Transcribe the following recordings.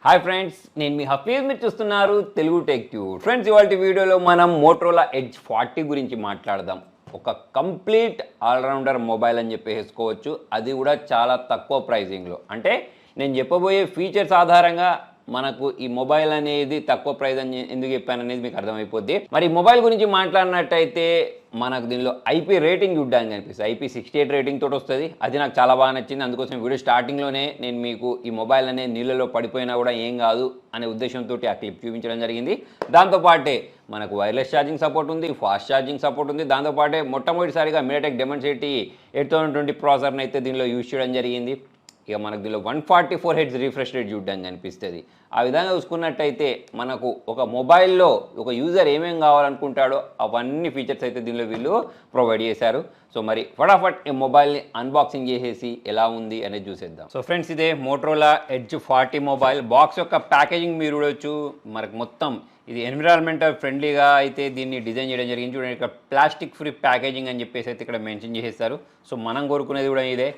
Hi friends, నేను మీ హఫీజ్. మీరు చూస్తున్నారు తెలుగు టెక్ ట్యూబ్. ఫ్రెండ్స్, ఇవాళ వీడియోలో మనం మోటరోలా ఎడ్జ్ 40 గురించి మాట్లాడదాం. ఒక కంప్లీట్ ఆల్రౌండర్ మొబైల్ అని చెప్పేసుకోవచ్చు. అది కూడా చాలా తక్కువ ప్రైజింగ్లో. అంటే నేను చెప్పబోయే ఫీచర్స్ ఆధారంగా మనకు ఈ మొబైల్ అనేది తక్కువ ప్రైస్ అని ఎందుకు చెప్పాను అనేది మీకు అర్థమైపోద్ది. మరి మొబైల్ గురించి మాట్లాడినట్టయితే మనకు దీనిలో ఐపీ రేటింగ్ చూడడానికి కనిపిస్తుంది. IP68 రేటింగ్ తోటి వస్తుంది. అది నాకు చాలా బాగా నచ్చింది. అందుకోసం వీడియో స్టార్టింగ్లోనే నేను మీకు ఈ మొబైల్ అనేది నీళ్ళలో పడిపోయినా కూడా ఏం కాదు అనే ఉద్దేశంతో ఆ క్లిప్ చూపించడం జరిగింది. దాంతోపాటే మనకు వైర్లెస్ ఛార్జింగ్ సపోర్ట్ ఉంది, ఫాస్ట్ ఛార్జింగ్ సపోర్ట్ ఉంది. దాంతోపాటే మొట్టమొదటిసారిగా MTK D8020 8020 అయితే దీనిలో యూజ్ చేయడం జరిగింది. ఇక మనకు దీనిలో 144 Hz రిఫ్రెష్ రేట్ చూడడానికి కనిపిస్తుంది. ఆ విధంగా చూసుకున్నట్టయితే మనకు ఒక మొబైల్లో ఒక యూజర్ ఏమేమి కావాలనుకుంటాడో అవన్నీ ఫీచర్స్ అయితే దీనిలో వీళ్ళు ప్రొవైడ్ చేశారు. సో మరి ఫటాఫట్ ఈ మొబైల్ని అన్బాక్సింగ్ చేసేసి ఎలా ఉంది అనేది చూసేద్దాం. సో ఫ్రెండ్స్, ఇదే మోటరోలా ఎడ్జ్ 40 మొబైల్. బాక్స్ యొక్క ప్యాకేజింగ్ మీరు చూడవచ్చు. మనకు మొత్తం ఇది ఎన్విరాన్మెంటల్ ఫ్రెండ్లీగా అయితే దీన్ని డిజైన్ చేయడం జరిగింది. చూడండి, ఇక్కడ ప్లాస్టిక్ ఫ్రీ ప్యాకేజింగ్ అని చెప్పేసి అయితే ఇక్కడ మెన్షన్ చేసేస్తారు. సో మనం కోరుకునేది కూడా ఇదే.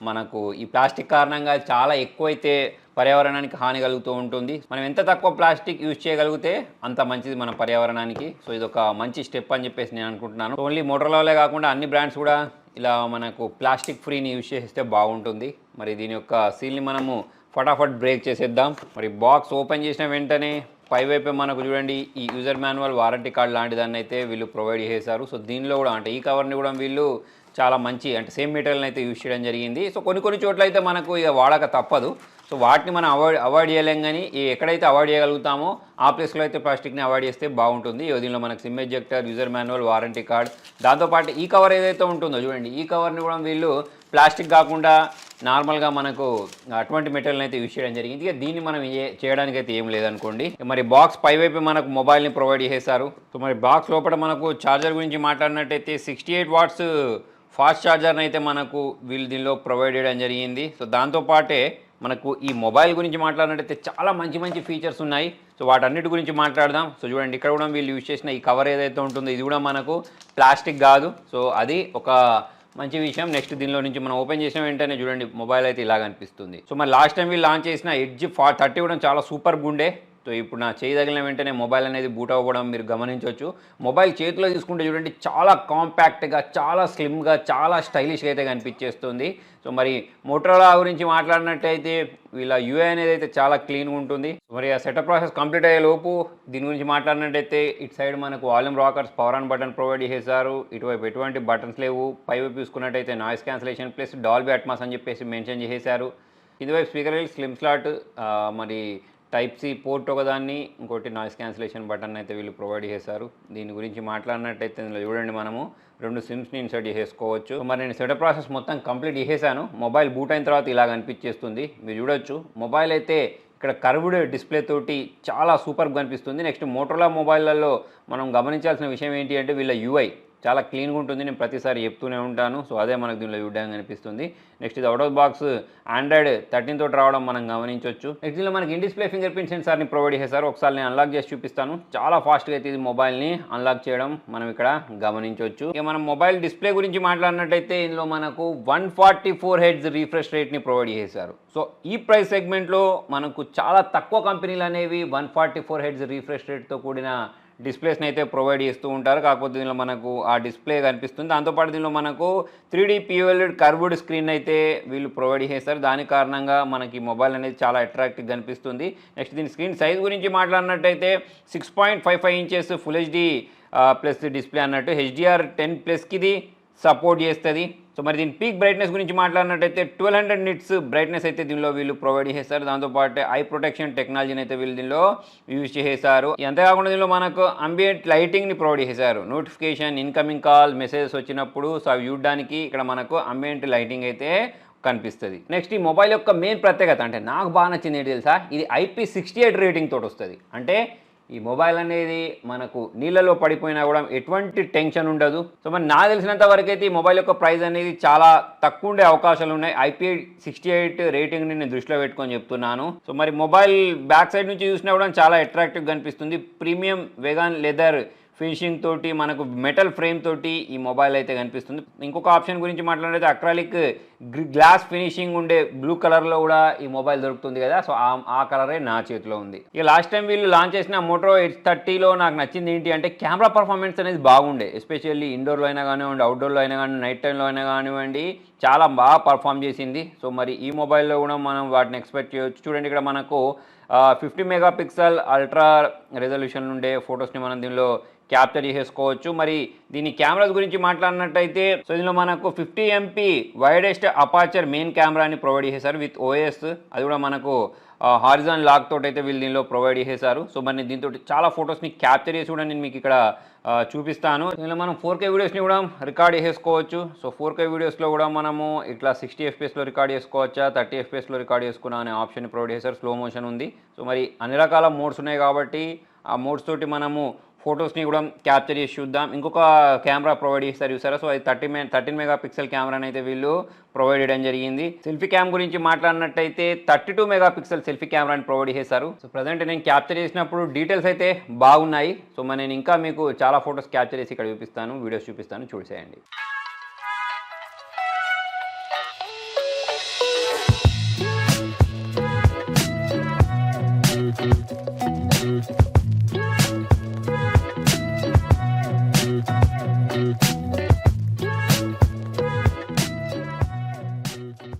మనకు ఈ ప్లాస్టిక్ కారణంగా చాలా ఎక్కువైతే పర్యావరణానికి హాని కలుగుతూ ఉంటుంది. మనం ఎంత తక్కువ ప్లాస్టిక్ యూజ్ చేయగలిగితే అంత మంచిది మన పర్యావరణానికి. సో ఇది ఒక మంచి స్టెప్ అని చెప్పేసి నేను అనుకుంటున్నాను. ఓన్లీ మోటరోలాలే కాకుండా అన్ని బ్రాండ్స్ కూడా ఇలా మనకు ప్లాస్టిక్ ఫ్రీని యూజ్ చేస్తే బాగుంటుంది. మరి దీని యొక్క సీల్ని మనము ఫటాఫట్ బ్రేక్ చేసేద్దాం. మరి బాక్స్ ఓపెన్ చేసిన వెంటనే పైవైపే మనకు చూడండి ఈ యూజర్ మాన్యువల్, వారంటీ కార్డ్ లాంటి దాన్ని అయితే వీళ్ళు ప్రొవైడ్ చేశారు. సో దీనిలో కూడా అంటే ఈ కవర్ని కూడా వీళ్ళు చాలా మంచి అంటే సేమ్ మెటీరియల్ని అయితే యూజ్ చేయడం జరిగింది. సో కొన్ని చోట్ల అయితే మనకు ఇక వాడక తప్పదు. సో వాటిని మనం అవాయిడ్ చేయలేం, కానీ ఎక్కడైతే అవాయిడ్ చేయగలుగుతామో ఆ ప్లేస్లో అయితే ప్లాస్టిక్ని అవాయిడ్ చేస్తే బాగుంటుంది. దీనిలో మనకు SIM ejector, user manual, warranty card, దాంతోపాటు ఈ కవర్ ఏదైతే ఉంటుందో చూడండి, ఈ కవర్ని కూడా వీళ్ళు ప్లాస్టిక్ కాకుండా నార్మల్గా మనకు అటువంటి మెటీరియల్ని అయితే యూజ్ చేయడం జరిగింది. ఇక దీన్ని మనం చేయడానికి అయితే ఏం లేదనుకోండి. మరి బాక్స్ పైవైపు మనకు మొబైల్ని ప్రొవైడ్ చేశారు. సో మరి బాక్స్ లోపల మనకు ఛార్జర్ గురించి మాట్లాడినట్టయితే 68 వాట్స్ ఫాస్ట్ ఛార్జర్ని అయితే మనకు వీళ్ళు దీనిలో ప్రొవైడ్ చేయడం జరిగింది. సో దాంతోపాటే మనకు ఈ మొబైల్ గురించి మాట్లాడినట్టయితే చాలా మంచి ఫీచర్స్ ఉన్నాయి. సో వాటన్నిటి గురించి మాట్లాడదాం. సో చూడండి, ఇక్కడ కూడా వీళ్ళు యూజ్ చేసిన ఈ కవర్ ఏదైతే ఉంటుందో ఇది కూడా మనకు ప్లాస్టిక్ కాదు. సో అది ఒక మంచి విషయం. నెక్స్ట్ దీనిలో నుంచి మనం ఓపెన్ చేసిన వెంటనే చూడండి మొబైల్ అయితే ఇలాగ అనిపిస్తుంది. సో మరి లాస్ట్ టైం వీళ్ళు లాంచ్ చేసిన ఎడ్జ్ 30 కూడా చాలా సూపర్గా ఉండే. సో ఇప్పుడు నా చేయి తగిలిన వెంటనే మొబైల్ అనేది బూట్ అవ్వడం మీరు గమనించవచ్చు. మొబైల్ చేతిలో తీసుకుంటే చూడండి చాలా కాంపాక్ట్గా, చాలా స్లిమ్గా, చాలా స్టైలిష్గా అయితే కనిపించేస్తుంది. సో మరి మోటరోలా గురించి మాట్లాడినట్టయితే వీళ్ళ UI అనేది అయితే చాలా క్లీన్గా ఉంటుంది. మరి ఆ సెటప్ ప్రాసెస్ కంప్లీట్ అయ్యే లోపు దీని గురించి మాట్లాడినట్టయితే ఇటు సైడ్ మనకు volume rockers, power on button provide చేశారు. ఇటువైపు ఎటువంటి బటన్స్ లేవు. పైవైపు చూసుకున్నట్టయితే noise cancellation plus Dolby Atmos అని చెప్పేసి మెన్షన్ చేశారు. ఇటువైపు స్పీకర్ స్లిమ్ స్లాట్, మరి Type-C పోర్ట్ ఒకదాన్ని, ఇంకోటి నాయిస్ క్యాన్సిలేషన్ బటన్ అయితే వీళ్ళు ప్రొవైడ్ చేశారు. దీని గురించి మాట్లాడినట్టయితే ఇందులో చూడండి మనము 2 సిమ్స్ని ఇన్సర్ట్ చేసేసుకోవచ్చు. మరి నేను సెటప్ ప్రాసెస్ మొత్తం కంప్లీట్ చేసేసాను. మొబైల్ బూట్ అయిన తర్వాత ఇలాగ అనిపించేస్తుంది. మీరు చూడొచ్చు మొబైల్ అయితే ఇక్కడ కర్వ్డ్ డిస్ప్లే తోటి చాలా సూపర్గా కనిపిస్తుంది. నెక్స్ట్ మోటరోలా మొబైల్లలో మనం గమనించాల్సిన విషయం ఏంటి అంటే వీళ్ళ UI చాలా క్లీన్గా ఉంటుంది. నేను ప్రతిసారి చెప్తూనే ఉంటాను. సో అదే మనకు దీనిలో చూడడానికి కనిపిస్తుంది. నెక్స్ట్ ఇది అవుట్ ఆఫ్ బాక్స్ Android 13 తోటి రావడం మనం గమనించవచ్చు. నెక్స్ట్ దీనిలో మనకి ఇన్ డిస్ప్లే ఫింగర్ ప్రింట్ సెన్సార్ని ప్రొవైడ్ చేశారు. ఒకసారి నేను అన్లాక్ చేసి చూపిస్తాను. చాలా ఫాస్ట్గా అయితే ఇది మొబైల్ని అన్లాక్ చేయడం మనం ఇక్కడ గమనించవచ్చు. ఇక మనం మొబైల్ డిస్ప్లే గురించి మాట్లాడినట్టయితే ఇందులో మనకు 144 Hz రిఫ్రెష్ రేట్ని ప్రొవైడ్ చేశారు. సో ఈ ప్రైస్ సెగ్మెంట్లో మనకు చాలా తక్కువ కంపెనీలు అనేవి 144 Hz రిఫ్రెష్ రేట్తో కూడిన డిస్ప్లేస్ని అయితే ప్రొవైడ్ చేస్తూ ఉంటారు. కాకపోతే దీనిలో మనకు ఆ డిస్ప్లే కనిపిస్తుంది. దాంతోపాటు దీనిలో మనకు 3D POLED కర్వ్డ్ స్క్రీన్ అయితే వీళ్ళు ప్రొవైడ్ చేస్తారు. దాని కారణంగా మనకి మొబైల్ అనేది చాలా అట్రాక్టివ్గా కనిపిస్తుంది. నెక్స్ట్ దీని స్క్రీన్ సైజ్ గురించి మాట్లాడినట్టయితే 6.55 inches full HD plus display అన్నట్టు. HDR10+కి ఇది సపోర్ట్ చేస్తుంది. సో మరి దీని పీక్ బ్రైట్నెస్ గురించి మాట్లాడినట్టయితే 1200 నిట్స్ బ్రైట్నెస్ అయితే దీనిలో వీళ్ళు ప్రొవైడ్ చేస్తారు. దాంతోపాటు ఐ ప్రొటెక్షన్ టెక్నాలజీని అయితే వీళ్ళు దీనిలో యూజ్ చేశారు. అంతేకాకుండా దీనిలో మనకు అంబియంట్ లైటింగ్ని ప్రొవైడ్ చేశారు. నోటిఫికేషన్, ఇన్కమింగ్ కాల్, మెసేజెస్ వచ్చినప్పుడు సో అవి చూడడానికి ఇక్కడ మనకు అంబియంట్ లైటింగ్ అయితే కనిపిస్తుంది. నెక్స్ట్ ఈ మొబైల్ యొక్క మెయిన్ ప్రత్యేకత అంటే నాకు బాగా నచ్చింది ఏంటి తెలుసా, ఇది IP68 రేటింగ్ తోటి వస్తుంది. అంటే ఈ మొబైల్ అనేది మనకు నీళ్ళలో పడిపోయినా కూడా ఎటువంటి టెన్షన్ ఉండదు. సో మరి నాకు తెలిసినంత వరకు అయితే ఈ మొబైల్ యొక్క ప్రైస్ అనేది చాలా తక్కువ ఉండే అవకాశాలు ఉన్నాయి. IP68 రేటింగ్ని నేను దృష్టిలో పెట్టుకొని చెప్తున్నాను. సో మరి మొబైల్ బ్యాక్ సైడ్ నుంచి చూసినా కూడా చాలా అట్రాక్టివ్గా కనిపిస్తుంది. ప్రీమియం వెగాన్ లెదర్ ఫినిషింగ్ తోటి మనకు మెటల్ ఫ్రేమ్ తోటి ఈ మొబైల్ అయితే కనిపిస్తుంది. ఇంకొక ఆప్షన్ గురించి మాట్లాడితే అక్రాలిక్ గ్లాస్ ఫినిషింగ్ ఉండే బ్లూ కలర్లో కూడా ఈ మొబైల్ దొరుకుతుంది కదా, సో ఆ కలరే నా చేతిలో ఉంది. ఇక లాస్ట్ టైం వీళ్ళు లాంచ్ చేసిన మోటో H30లో నాకు నచ్చింది ఏంటి అంటే కెమెరా పర్ఫార్మెన్స్ అనేది బాగుండే. ఎస్పెషల్లీ ఇండోర్లో అయినా కానివ్వండి, అవుట్డోర్లో అయినా కానీ, నైట్ టైంలో అయినా కానివ్వండి, చాలా బాగా పర్ఫామ్ చేసింది. సో మరి ఈ మొబైల్లో కూడా మనం వాటిని ఎక్స్పెక్ట్ చేయొచ్చు. చూడండి, ఇక్కడ మనకు 50 మెగాపిక్సెల్ అల్ట్రా రెజల్యూషన్ ఉండే ఫొటోస్ని మనం దీనిలో క్యాప్చర్ చేసేసుకోవచ్చు. మరి దీని కెమెరాస్ గురించి మాట్లాడినట్టయితే, సో దీనిలో మనకు 50 MP వైడెస్ట్ అపాచర్ మెయిన్ కెమెరాని ప్రొవైడ్ చేశారు విత్ ఓఎస్. అది కూడా మనకు హారిజాన్ లాక్ తోటి అయితే వీళ్ళు దీనిలో ప్రొవైడ్ చేశారు. సో మరి దీంతో చాలా ఫొటోస్ని క్యాప్చర్ చేసి కూడా నేను మీకు ఇక్కడ చూపిస్తాను. దీనిలో మనం 4K వీడియోస్ని కూడా రికార్డ్ చేసుకోవచ్చు. సో 4K వీడియోస్లో కూడా మనము ఇట్లా 60 FPS రికార్డ్ చేసుకోవచ్చా, 30 FPS రికార్డ్ చేసుకున్నా అనే ఆప్షన్ ప్రొవైడ్ చేశారు. స్లో మోషన్ ఉంది. సో మరి అన్ని రకాల మోడ్స్ ఉన్నాయి కాబట్టి ఆ మోడ్స్ తోటి మనము ఫొటోస్ని కూడా క్యాప్చర్ చేసి చూద్దాం. ఇంకొక కెమెరా ప్రొవైడ్ చేస్తారు చూసారా, సో అది 13 మెగాపిక్సెల్ కెమెరాని అయితే వీళ్ళు ప్రొవైడ్ చేయడం జరిగింది. సెల్ఫీ క్యామ్ గురించి మాట్లాడినట్టయితే 32 మెగాపిక్సెల్ సెల్ఫీ కెమెరాని ప్రొవైడ్ చేశారు. సో ప్రజెంట్ నేను క్యాప్చర్ చేసినప్పుడు డీటెయిల్స్ అయితే బాగున్నాయి. సో మరి నేను ఇంకా మీకు చాలా ఫొటోస్ క్యాప్చర్ చేసి ఇక్కడ చూపిస్తాను, వీడియోస్ చూపిస్తాను, చూసేయండి.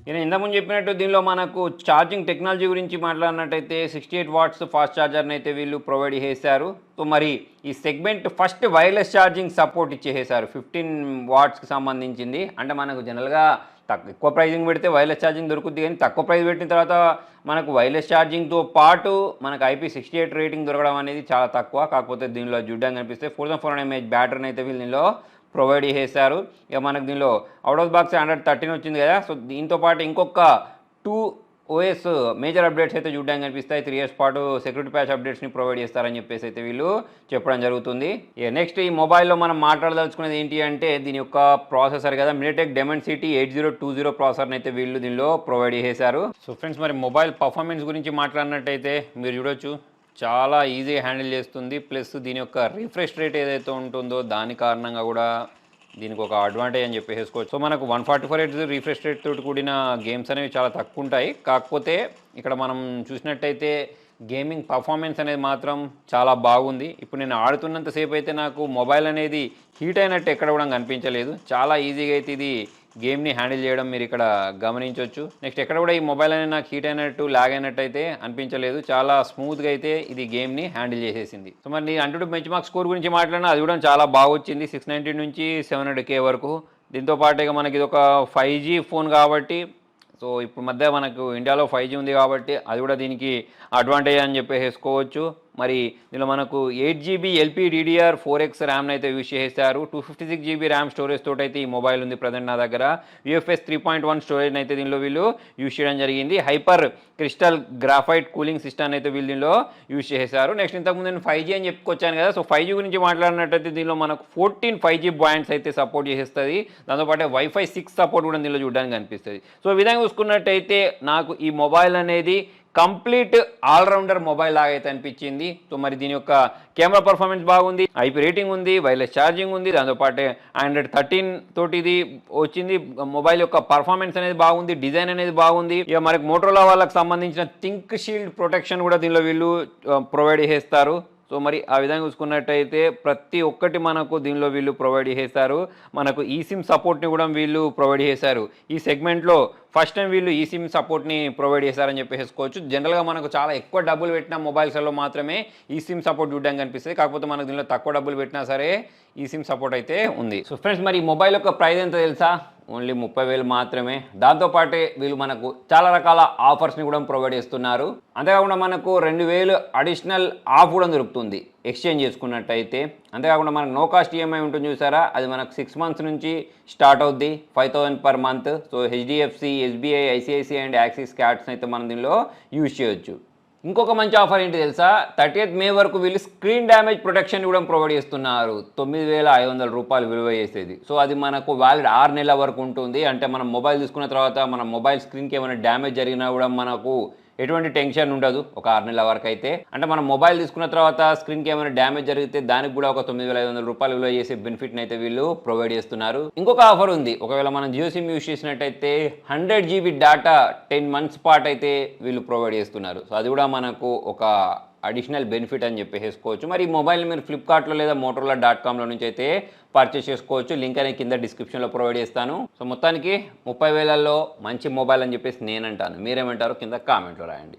నేను ఇంతకుముందు చెప్పినట్టు దీనిలో మనకు ఛార్జింగ్ టెక్నాలజీ గురించి మాట్లాడినట్టయితే 68 వాట్స్ ఫాస్ట్ ఛార్జర్ని అయితే వీళ్ళు ప్రొవైడ్ చేశారు. సో మరి ఈ segment first wireless charging support ఇచ్చేసారు 15 వాట్స్కి సంబంధించింది. అంటే మనకు జనరల్గా ఎక్కువ ప్రైజింగ్ పెడితే వైర్లెస్ ఛార్జింగ్ దొరుకుతుంది, కానీ తక్కువ ప్రైస్ పెట్టిన తర్వాత మనకు వైర్లెస్ ఛార్జింగ్తో పాటు మనకు IP68 రేటింగ్ దొరకడం అనేది చాలా తక్కువ. కాకపోతే దీనిలో చూడడానికి కనిపిస్తే 4400 mAh బ్యాటరీని అయితే వీళ్ళు దీనిలో ప్రొవైడ్ చేశారు. ఇక మనకు దీనిలో అవుట్ ఆఫ్ బాక్స్ Android 13 వచ్చింది కదా, సో దీంతో పాటు ఇంకొక 2 OS మేజర్ అప్డేట్స్ అయితే చూడడానికి కనిపిస్తాయి. 3 years పాటు సెక్యూరిటీ ప్యాచ్ అప్డేట్స్ని ప్రొవైడ్ చేస్తారని చెప్పేసి అయితే వీళ్ళు చెప్పడం జరుగుతుంది. ఇక నెక్స్ట్ ఈ మొబైల్లో మనం మాట్లాడదలుచుకునేది ఏంటి అంటే దీని యొక్క ప్రాసెసర్ కదా, MTK D8020 8020 ప్రాసెసర్ని అయితే వీళ్ళు దీనిలో ప్రొవైడ్ చేశారు. సో ఫ్రెండ్స్, మరి మొబైల్ పర్ఫార్మెన్స్ గురించి మాట్లాడినట్టయితే మీరు చూడొచ్చు, చాలా ఈజీగా హ్యాండిల్ చేస్తుంది. ప్లస్ దీని యొక్క రిఫ్రెష్ రేట్ ఏదైతే ఉంటుందో దాని కారణంగా కూడా దీనికి ఒక అడ్వాంటేజ్ అని చెప్పేసుకోవచ్చు. సో మనకు 144 Hz రిఫ్రెష్ రేట్ తోటి కూడిన గేమ్స్ అనేవి చాలా తక్కువ ఉంటాయి. కాకపోతే ఇక్కడ మనం చూసినట్టయితే గేమింగ్ పర్ఫార్మెన్స్ అనేది మాత్రం చాలా బాగుంది. ఇప్పుడు నేను ఆడుతున్నంతసేపు అయితే నాకు మొబైల్ అనేది హీట్ అయినట్టు ఎక్కడ కూడా కనిపించలేదు. చాలా ఈజీగా అయితే ఇది గేమ్ని హ్యాండిల్ చేయడం మీరు ఇక్కడ గమనించవచ్చు. నెక్స్ట్ ఎక్కడ కూడా ఈ మొబైల్ అనేది నాకు హీట్ అయినట్టు లాగ్ అయినట్టు అయితే అనిపించలేదు. చాలా స్మూత్గా అయితే ఇది గేమ్ని హ్యాండిల్ చేసేసింది. సో మరి అంటూ బెంచ్ మార్క్ స్కోర్ గురించి మాట్లాడినా అది కూడా చాలా బాగా వచ్చింది, 690 నుంచి 700K వరకు. దీంతో పాటుగా మనకి ఇది ఒక 5G ఫోన్ కాబట్టి, సో ఇప్పుడు మధ్య మనకు ఇండియాలో 5G ఉంది కాబట్టి అది కూడా దీనికి అడ్వాంటేజ్ అని చెప్పేసుకోవచ్చు. మరి దీనిలో మనకు 8GB LPDDR4X ర్యామ్ని అయితే యూజ్ చేశారు. 256GB ర్యామ్ స్టోరేజ్ తోటి అయితే ఈ మొబైల్ ఉంది ప్రజెంట్ నా దగ్గర. UFS 3.1 స్టోరేజ్ అయితే దీనిలో వీళ్ళు యూజ్ చేయడం జరిగింది. Hyper crystal graphite cooling system అయితే వీళ్ళు దీనిలో యూజ్ చేశారు. నెక్స్ట్ ఇంతకుముందు నేను 5G అని చెప్పుకొచ్చాను కదా, సో 5G గురించి మాట్లాడినట్టయితే దీనిలో మనకు 14 5G బాయింట్స్ అయితే సపోర్ట్ చేసేస్తుంది. దాంతోపాటు Wi-Fi 6 సపోర్ట్ కూడా దీనిలో చూడడానికి కనిపిస్తుంది. సో ఈ విధంగా చూసుకున్నట్టయితే నాకు ఈ మొబైల్ అనేది కంప్లీట్ ఆల్రౌండర్ మొబైల్ లాగా అయితే అనిపించింది. సో మరి దీని యొక్క కెమెరా పర్ఫార్మెన్స్ బాగుంది, IP రేటింగ్ ఉంది, వైర్లెస్ ఛార్జింగ్ ఉంది, దాంతోపాటు Android 13 తోటి ఇది వచ్చింది. మొబైల్ యొక్క పర్ఫార్మెన్స్ అనేది బాగుంది, డిజైన్ అనేది బాగుంది. ఇక మనకి మోటరోలా వాళ్ళకి సంబంధించిన థింక్ షీల్డ్ ప్రొటెక్షన్ కూడా దీనిలో వీళ్ళు ప్రొవైడ్ చేస్తారు. సో మరి ఆ విధంగా చూసుకున్నట్టయితే ప్రతి ఒక్కటి మనకు దీనిలో వీళ్ళు ప్రొవైడ్ చేశారు. మనకు ఈసిమ్ సపోర్ట్ని కూడా వీళ్ళు ప్రొవైడ్ చేశారు. ఈ సెగ్మెంట్లో ఫస్ట్ టైం వీళ్ళు ఈసిమ్ సపోర్ట్ని ప్రొవైడ్ చేశారని చెప్పేసుకోవచ్చు. జనరల్గా మనకు చాలా ఎక్కువ డబ్బులు పెట్టిన మొబైల్స్లో మాత్రమే ఈసిమ్ సపోర్ట్ చూడడానికి కనిపిస్తుంది. కాకపోతే మనకు దీనిలో తక్కువ డబ్బులు పెట్టినా సరే ఈసిమ్ సపోర్ట్ అయితే ఉంది. సో ఫ్రెండ్స్, మరి ఈ మొబైల్ యొక్క ప్రైస్ ఎంత తెలుసా? ఓన్లీ 30,000 మాత్రమే. దాంతోపాటే వీళ్ళు మనకు చాలా రకాల ఆఫర్స్ని కూడా ప్రొవైడ్ చేస్తున్నారు. అంతేకాకుండా మనకు 2,000 అడిషనల్ ఆఫ్ కూడా దొరుకుతుంది ఎక్స్చేంజ్ చేసుకున్నట్టయితే. అంతేకాకుండా మనకు నో కాస్ట్ ఈఎంఐ ఉంటుంది చూసారా, అది మనకు 6 months నుంచి స్టార్ట్ అవుద్ది, 5,000 per month. So HDFC, SBI, ICICI and Axis కార్డ్స్ని అయితే మనం దీనిలో యూజ్ చేయొచ్చు. ఇంకొక మంచి ఆఫర్ ఏంటి తెలుసా? 30th May వరకు వీళ్ళు స్క్రీన్ డ్యామేజ్ ప్రొటెక్షన్ కూడా ప్రొవైడ్ చేస్తున్నారు. 9,500 రూపాయలు విలువ చేసేది. సో అది మనకు వ్యాలిడ్ 6 నెలల వరకు ఉంటుంది. అంటే మనం మొబైల్ తీసుకున్న తర్వాత మన మొబైల్ స్క్రీన్కి ఏమైనా డ్యామేజ్ జరిగినా కూడా మనకు ఎటువంటి టెన్షన్ ఉండదు ఒక 6 నెలల వరకు అయితే. అంటే మనం మొబైల్ తీసుకున్న తర్వాత స్క్రీన్కి ఏమైనా డ్యామేజ్ జరిగితే దానికి కూడా ఒక 9,500 రూపాయలు విలువ చేసే బెనిఫిట్ని అయితే వీళ్ళు ప్రొవైడ్ చేస్తున్నారు. ఇంకొక ఆఫర్ ఉంది, ఒకవేళ మనం జియో సిమ్ యూస్ చేసినట్టయితే 100 GB డేటా 10 months పాటు అయితే వీళ్ళు ప్రొవైడ్ చేస్తున్నారు. సో అది కూడా మనకు ఒక అడిషనల్ బెనిఫిట్ అని చెప్పేసుకోవచ్చు. మరి ఈ మొబైల్ని మీరు ఫ్లిప్కార్ట్లో లేదా motorola.comలో నుంచి అయితే పర్చేస్ చేసుకోవచ్చు. లింక్ అనేది కింద డిస్క్రిప్షన్లో ప్రొవైడ్ చేస్తాను. సో మొత్తానికి 30,000లో మంచి మొబైల్ అని చెప్పేసి నేను అంటాను. మీరేమంటారో కింద కామెంట్లో రాయండి.